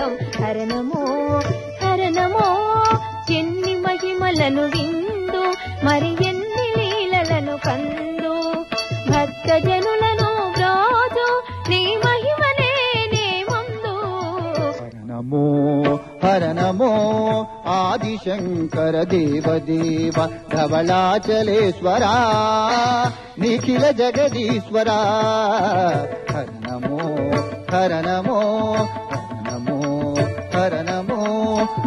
తగదిమితాం హరణమో హరణమో ఎన్ని మహిమలను విందు మరి ఎన్ని లీలలను కందు భక్తజనులను బ్రోజు నీ మహిమనే నే ముందు హరణమో హరణమో ఆదిశంకర దేవదేవ ధవళాచలేశ్వరా నిఖిల జగదీశ్వరా హరణమో హరణమో హరణమో హరణమో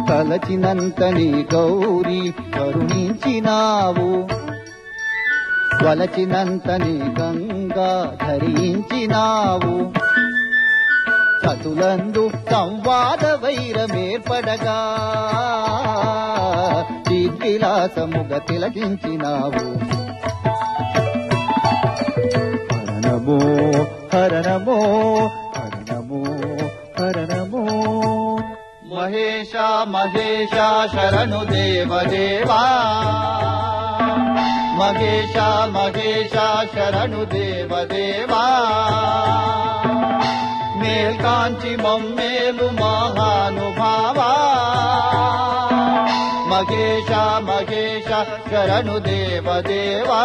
తలచినంతని గౌరీ కరుణించినావు వలచినంతని గంగా ధరించినావు సతులందు సంవాద వైరమేర్పడగా చిద్విలాసముగ తిలకించినావు హరణమో హరణమో హరణమో హరణమో మహేశ మహేశ శరణు దేవదేవా మహేశ మహేశ శరణు దేవదేవా మేల్కాంచి మమ్మేలు మహానుభావా మహేశ మహేశ శరణు దేవదేవా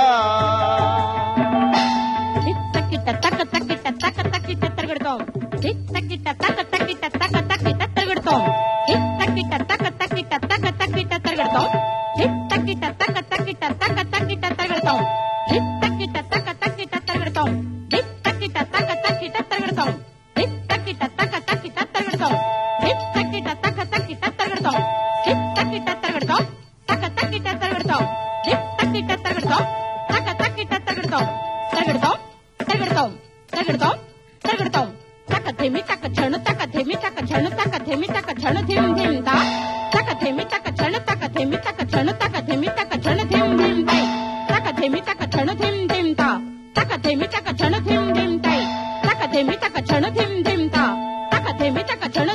చిత్తకిట తక తకిట తక తకిట తరగడతాం చిత్తకిట తక తకిట తక తకిట తరగడతాం చిత్తకిట తక తకిట తక తకిట తరగడతాం చిత్తకిట తక తకిట తక తకిట తరగడతాం చిత్తకిట తక తకిట తరగడతాం చిత్తకిట తక తకిట తరగడతాం చిత్తకిట తక తకిట తరగడతాం చిత్తకిట తక తకిట తరగడతాం చిత్తకిట తరగడతాం తక తకిట తరగడతాం చిత్తకిట తరగడతాం తక తకిట తరగడతాం తరగడతాం తరగడతాం తరగడతాం తరగడతాం తక ధిమి తక ఝణు తక ధిమి తక ఝణు తక ధిమి తక ఝణు ధిం ధిం దా తక ధిమి తక ఝణు తక ధిమి తక ఝణు తక ధిమి తక ఝణు ధిం ధిం దై తక ధిమి తక ఝణు ధిం ధిం దా తక ధిమి తక ఝణు ధిం ధిం దై తక ధిమి తక ఝణు ధిం ధిం దా తక ధిమి తక ఝణు